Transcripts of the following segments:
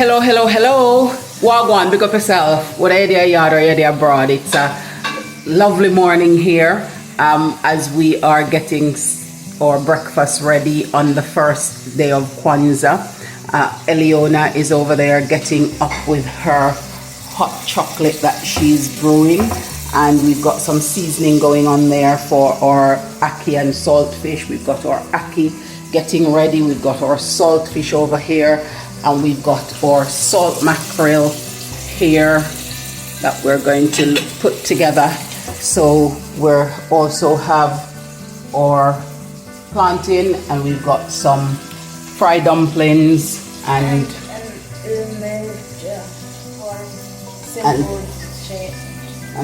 Hello. Wagwan, pick up yourself. Whether you're there yard or you're there abroad, it's a lovely morning here as we are getting our breakfast ready on the first day of Kwanzaa. Eliona is over there getting up with her hot chocolate that she's brewing, and we've got some seasoning going on there for our ackee and saltfish. We've got our ackee getting ready, we've got our saltfish over here, and we've got our salt mackerel here that we're going to put together. So we're also have our plantain, and we've got some fried dumplings and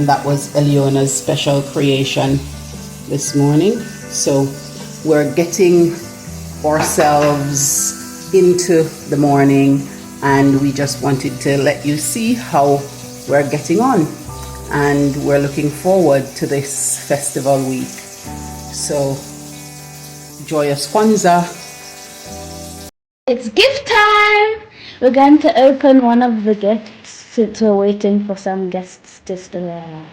that was Eliona's special creation this morning. So we're getting ourselves into the morning, and we just wanted to let you see how we're getting on, and we're looking forward to this festival week. So Joyous Kwanzaa. It's gift time! We're going to open one of the gifts since we're waiting for some guests to still arrive.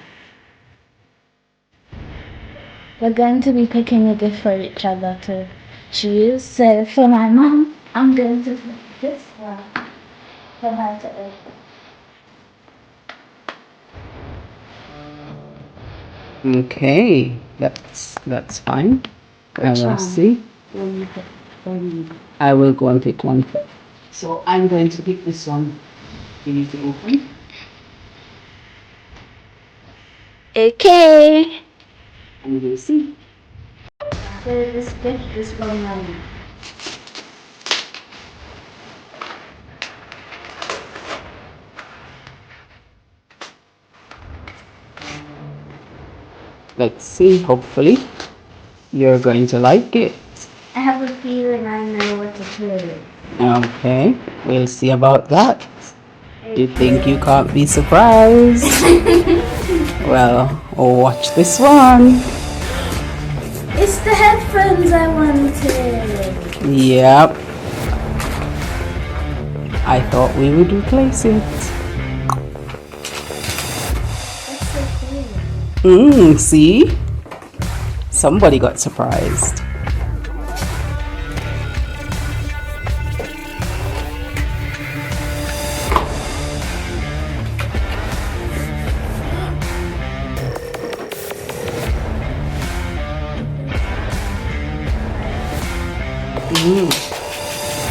We're going to be picking a gift for each other to choose. So for my mom, I'm going to pick this one for her to open. Okay, that's fine. Let's see. I will go and pick one. So I'm going to pick this one. You need to open. Okay. And we'll see. So this gift is from Mommy. Let's see, hopefully you're going to like it. I have a feeling I know what it is. Okay, we'll see about that. You think you can't be surprised? Well, watch this one. It's the headphones I wanted. Yep. I thought we would replace it. See? Somebody got surprised.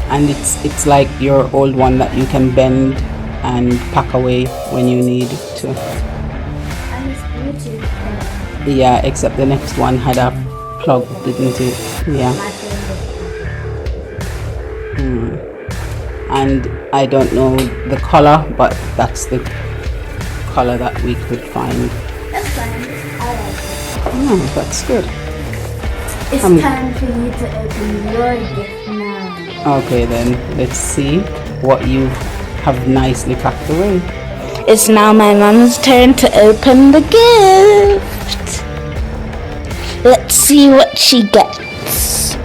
And it's like your old one that you can bend and pack away when you need to. Yeah, except the next one had a plug, didn't it? Yeah. And I don't know the color, but that's the color that we could find. That's fine. I like it. That's good. It's time for you to open your gift now. Okay, then let's see what you have nicely packed away. It's now my mom's turn to open the gift. Let's see what she gets.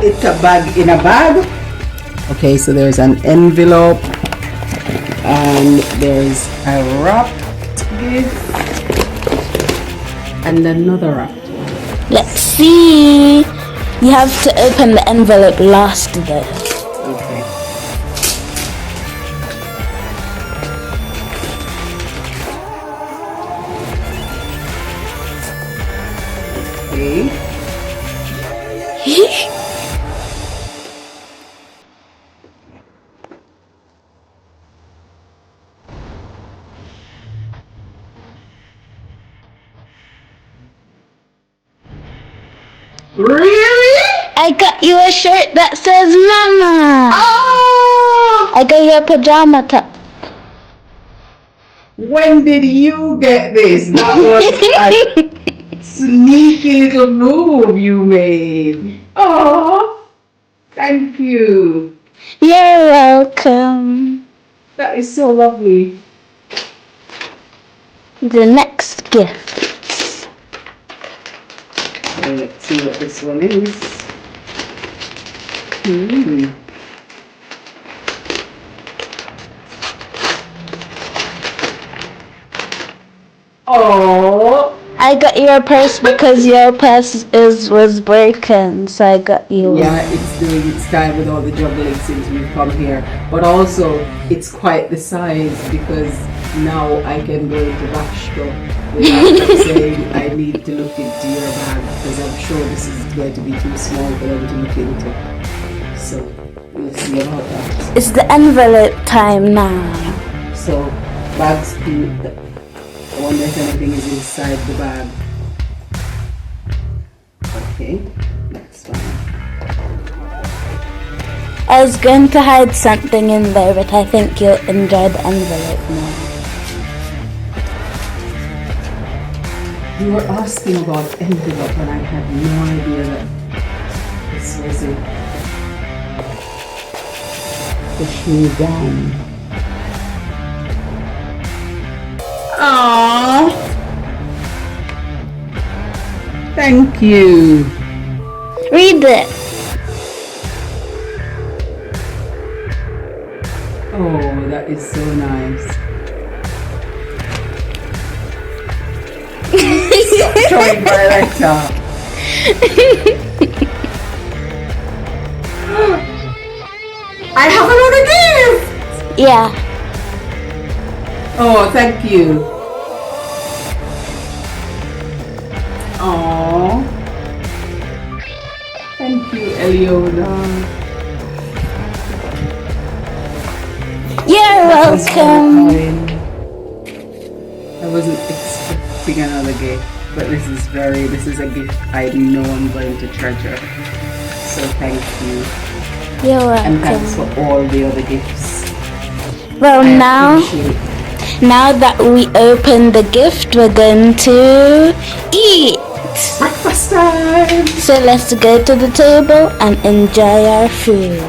It's a bag in a bag. Okay, so there's an envelope and there's a wrapped gift and another wrapped one. Let's see. You have to open the envelope last though. Okay. Really? I got you a shirt that says Mama. Oh! I got you a pajama top. When did you get this? That was a sneaky little move you made. Oh, thank you. You're welcome. That is so lovely. The next gift. Let's see what this one is. Hmm. Oh. I got your purse because your purse was broken, so I got you one. Yeah, it's doing its time with all the juggling since we've come here. But also, it's quite the size because now I can go into Bashko without saying I need to look into your bag because I'm sure this is going to be too small for them to look into. So, we'll see about that. It's the envelope time now. So, bags do. I wonder if anything is inside the bag. Okay, that's fine. I was going to hide something in there, but I think you'll enjoy the envelope more. You were asking about envelope and I had no idea that this was it. Push me down. Aww. Thank you. Read it. Oh, that is so nice. Stop showing my letter. I have another gift. Yeah. Oh, thank you. Oh, thank you, Eliona. You're welcome. I wasn't expecting another gift, but this is a gift I know I'm going to treasure. So thank you. You're welcome. And thanks for all the other gifts. Well, now that we opened the gift, we're going to eat. Breakfast time! So let's go to the table and enjoy our food.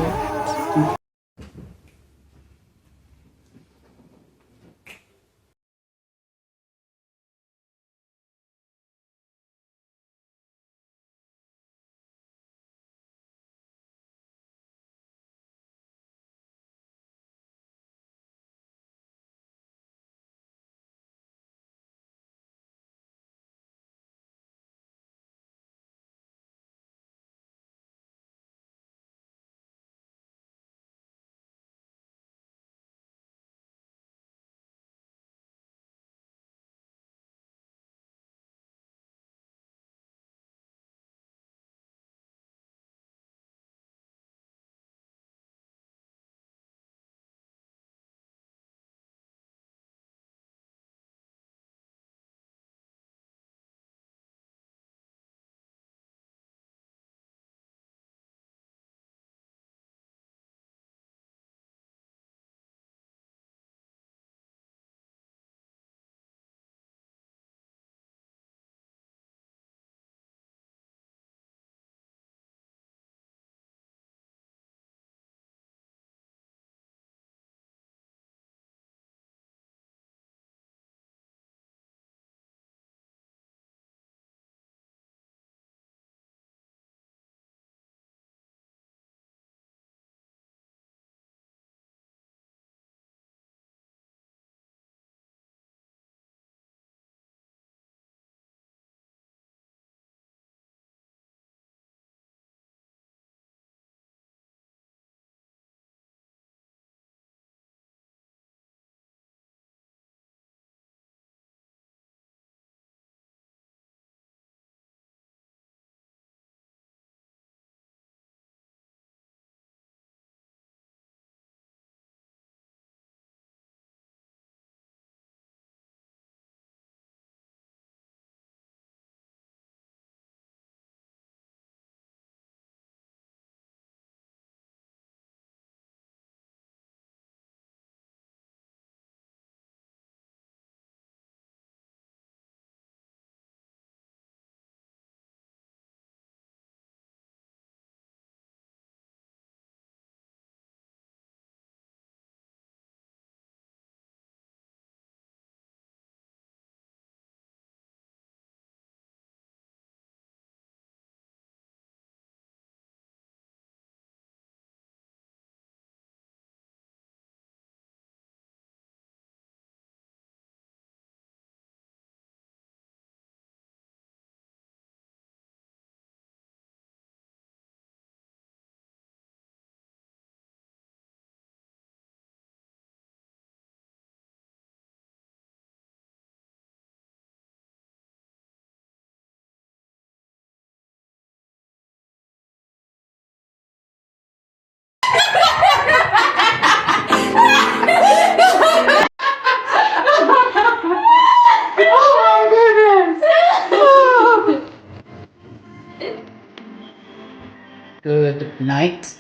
Good night.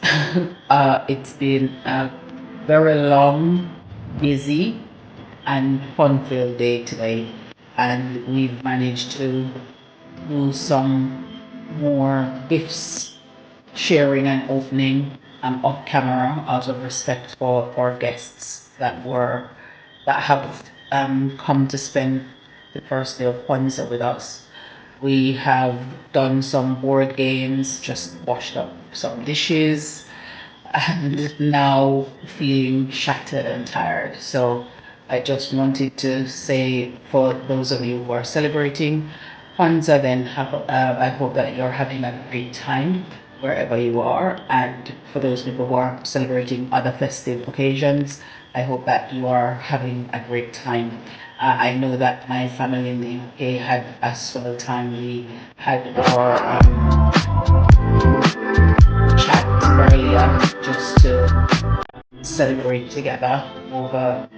It's been a very long, busy, and fun-filled day today, and we've managed to do some more gifts sharing and opening off camera out of respect for our guests that have come to spend the first day of Kwanzaa with us. We have done some board games, just washed up some dishes, and now feeling shattered and tired. So I just wanted to say for those of you who are celebrating Kwanzaa, then I hope that you're having a great time wherever you are. And for those people who are celebrating other festive occasions, I hope that you are having a great time. I know that my family in the UK had a swell time. We had our chat earlier just to celebrate together over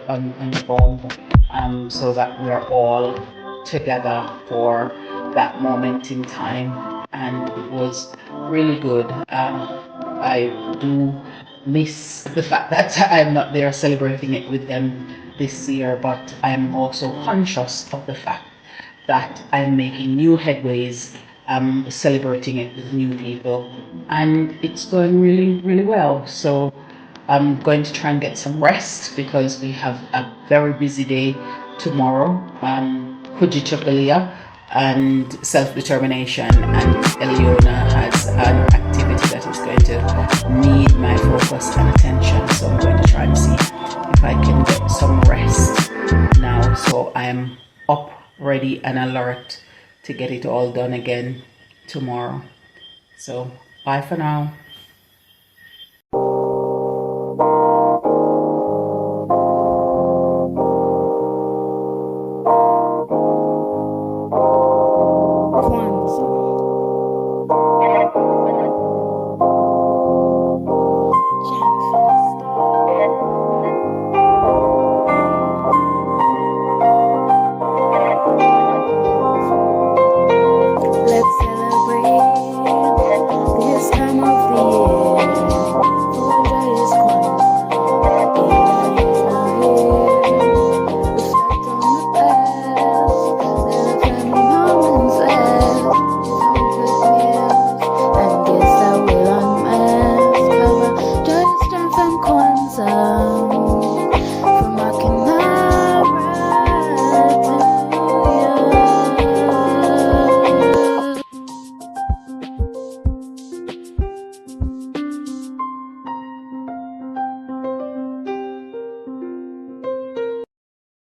on the phone, so that we're all together for that moment in time, and it was really good. I do miss the fact that I'm not there celebrating it with them this year, but I'm also conscious of the fact that I'm making new headways, celebrating it with new people, and it's going really, really well. So I'm going to try and get some rest because we have a very busy day tomorrow. Kujichapelia and self-determination, and Eliona has an activity that is going to need my focus and attention. So I'm going to try and see if I can get some rest now. So I'm up, ready and alert to get it all done again tomorrow. So bye for now.